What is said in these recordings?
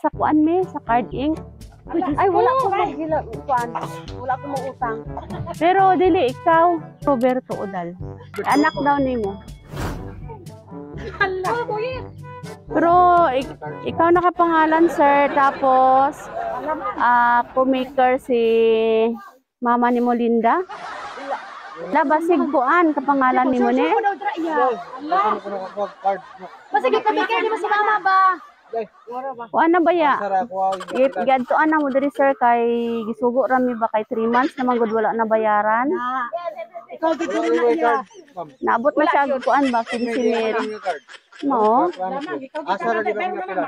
sa kuan me, sa card ink. Ay, wala ko magila kuan. Wala ko utang. Pero dili ikaw, Roberto Udal. Anak daw nimo. Hala, Pero ikaw nakapangalan, sir. Tapos co-maker si mama ni Molinda. Labasig kuan kapangalan nimo ni. Masig ka bigay di ba si mama ba? Kuan na ba ya? Gadtoan na mo diri sir kay gisugo ra mi ba kay 3 months naman gud wala na bayaran. Ikaw gid na iya. Naabot na siya kuan ba 15,000. No. Asa ra di ba nga pila?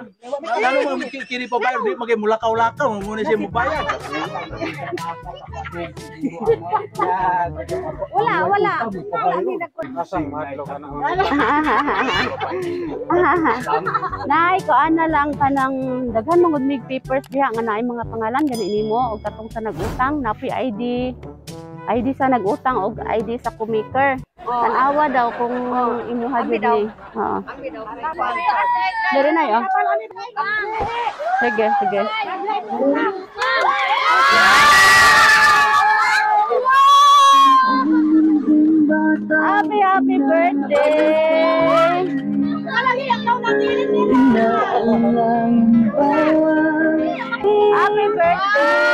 Lalo mo kini pa bayad di magay mulakaw-lakaw mo na siya mobayad. Wala. Asang madlo ka na. Nay, kuan na lang kanang daghan mangud mig papers diha nga naay mga pangalan gani nimo og katong sa nag-utang napoy ID sa nag-utang og ID sa co-maker. Tanawa daw kung imuha gid ni. Oo. Dere na yo. Sige. Happy birthday. Happy birthday.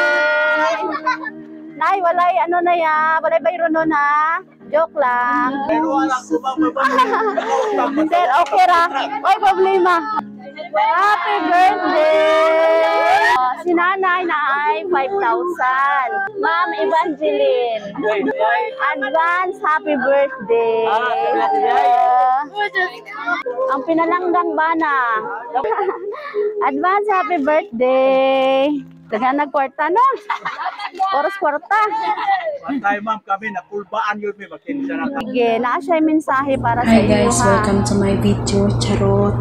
Nay, walay ano na ya, walay bayro no na. Joke lang. Pero wala ko ba Sir, okay ra. Oy, problema. Happy birthday. Si nanay na ay 5,000. Ma'am Evangeline. Advance happy birthday. Ang pinalanggang bana. Advance happy birthday. Daghan nagkwarta no? Oras kwarta. Patay ma'am kami nakulbaan yun may magkinsa na. Sige, naa siya yung mensahe para sa Hi inyo. guys, welcome to my video. Charot.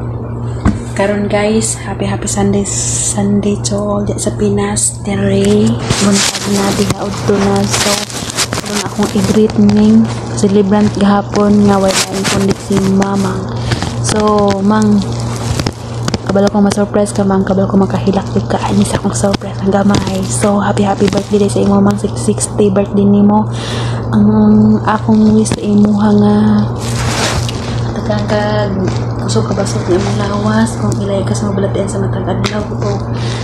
Karon guys, happy Sunday to all sa Pinas. Tere, buntag na diha udto na. So, karon akong i-greet ning celebrant gahapon nga wala kundi si Mama. So, mang kabalo ko ma-surprise ka mang, kabalo ko makahilak jud ka ani sa akong surprise ang gamay. So, happy birthday sa imo mang 60 birthday nimo. Ang akong wish sa imo nga tagagag kusog ka basot ng mga lawas kung ilay ka sa mabalatian sa matag adlaw o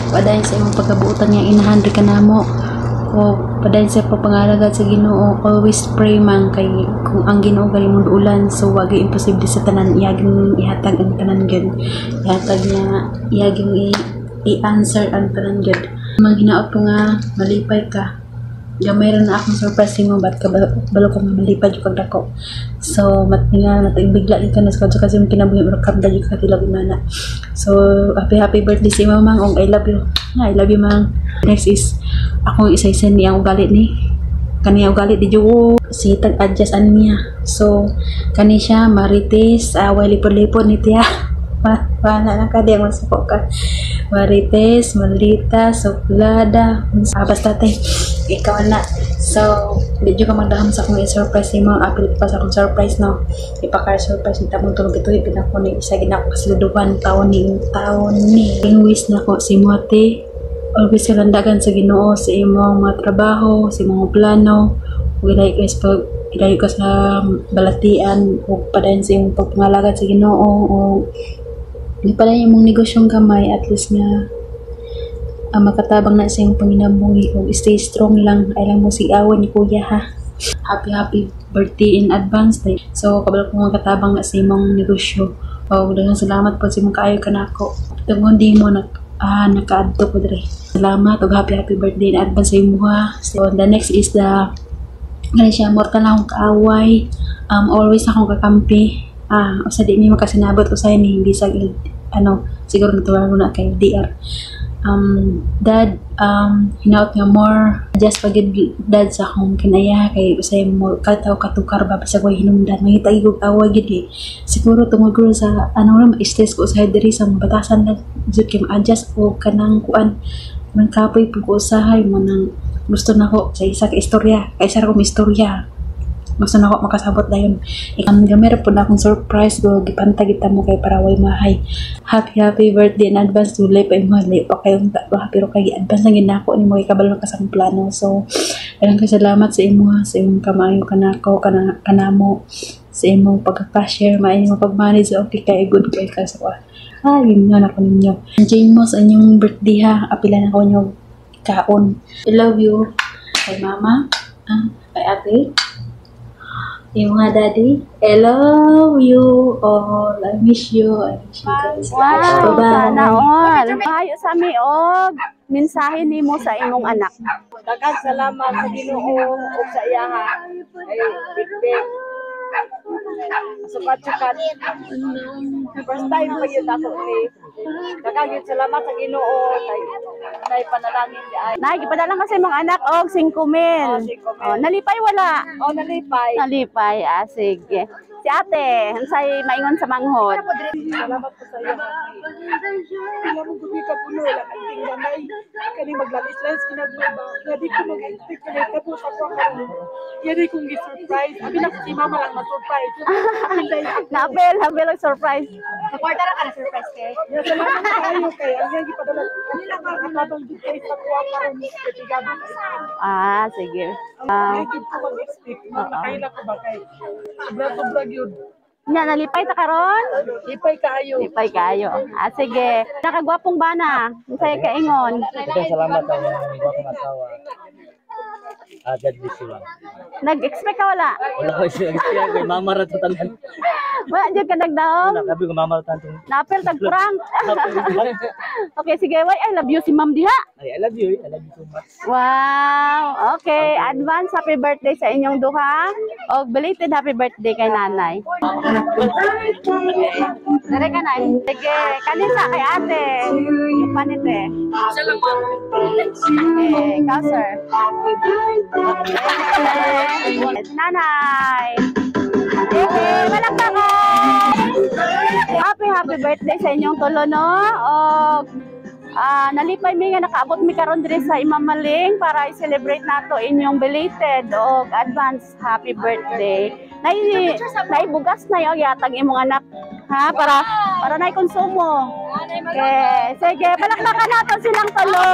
padayon sa imong pagkabuutan nga inahan ka namo o padayon sa pagpangalagad sa Ginoo. Always pray man kay kung ang Ginoo gali mong duulan, so wag imposible sa tanan iyaging ihatag ang tanan gyud, ihatag niya iyaging i-answer ang tanan gyud. Maghinaot ko nga malipay ka, gamay rin na akong surprise mo, ba't ka balo ko malipad yung pagdako. So matinga bigla din ka na sa kasi yung kinabuhi rakam dahil ka tilaw na. So happy birthday si Mamang og I love you. I love you mang. Next is ako isa-isa niya ugali ni kaniya ugali di jo si tag adjust an niya. So kani siya Marites way lipod-lipod ni tiya. Wala na ka di ang masako ka. Marites, Malita, Suplada, basta tay ikaw na. So medyo ka magdaham sa akong surprise mo, apil pa sa akong surprise no. Ipaka-surprise ni tabong tulog ito ipinako ni isa ginako kasiluduhan taon ni wish na ko si Mote. Always kalandagan sa Ginoo sa imong mga trabaho, sa imong plano, ilayo ka sa balatian o padayon sa imong pagpangalagad sa Ginoo o di pala yung mong negosyong gamay, at least nga makatabang na sa iyong panginabungi o stay strong lang, ay lang mo si awan ni kuya ha. Happy birthday in advance day. So kabalo ko makatabang na sa imong negosyo o daghang salamat po sa imong kaayo kanako tungod di mo nakaadto ko dire. Salamat og happy birthday in advance sa imo ha. So the next is the siya mortal na akong kaaway, always akong kakampi. Usa di mi makasinabot usay ni bisag siguro natuwa na kay DR. Dad, hinaut nga more just pagid dad sa akong kinaya kay usay mo kataw katukar ba sa koy hinungdan mangita igog away gid siguro tungod ko sa ma-stress ko usay diri sa batasan na jud kay ma-adjust o kanang kuan man kapoy pag usahay mo nang gusto na ko sa isa ka istorya kaysa ra ko istorya gusto na ako makasabot dayon. Gamera po na akong surprise go gipanta kita mo kay para way mahay. Happy birthday in advance to life ay mahali pa kayong pero kay advance na ginako ni mo kay kabalo ka sa akong plano. So daghang salamat sa imo sa imong kamayo kanako kanamo sa imong pagka-share maayo mo pag-manage okay kay good kay ka sa yun nga ako ninyo. Enjoy mo sa inyong birthday ha. Apilan ako nyo kaon. I love you. Kay mama. Kay ate. Yung mga daddy. I love you all. I miss you. I miss you guys. Wow, Bye-bye. sana all. Mahayo sa mi og mensahe nimo sa imong anak. Daghang salamat sa Ginoo ug sa iyaha. Ay big sukat-sukat. First time pa yun ako ni. Daghang salamat sa Ginoo kay panalangin di ay. Nay, gipadala ka sa imong anak og 5,000. Nalipay wala. Nalipay. Nalipay, sige. Si ate, unsay maingon sa manghod? Salamat po sa iyo. Wala mo gubi ka puno wala kang tingganay. Kani maglalis-lalis kinagmaba. Ngadi ko mag-expect na tapos ako karon. Yari kong gi-surprise. Abi na si mama lang ma-surprise. Napel ang surprise. Sa kwarta ra ka na surprise kay. Salamat kayo kay ang yang gipadala. Kanila makakatong details sa kuha karon sa tigado. Sige. Hindi ko mag-expect. Makakaila ko ba kay sobra gyud. Nya nalipay ta karon? Ipay kaayo. Lipay kayo. Sige. Nakagwapong bana. Unsay kaingon? Salamat sa inyong asawa. God bless you. Nag-expect ka wala? Wala ko siya kay mama ra to tanan. Wala jud ka nagdaog. Sabi ko mama ra tanong. Napel tagkurang. Okay, sige. Why I love you si Ma'am diha. I love you. I love you so much. Wow. Okay, advance happy birthday sa inyong duha. Og belated happy birthday kay nanay. Dere ka nay. Sige, kanisa kay ate. Panite. Salamat. Okay, ikaw sir. Nanay. Okay, malakpakan. Happy birthday sa inyong tulo, no? Og nalipay mi nga nakaabot mi karon diri sa Imamaling para i-celebrate nato inyong belated og advance happy birthday. Naibugas na yung yatag imong anak ha para na konsumo. Okay, sige, palakpakan nato silang tulo.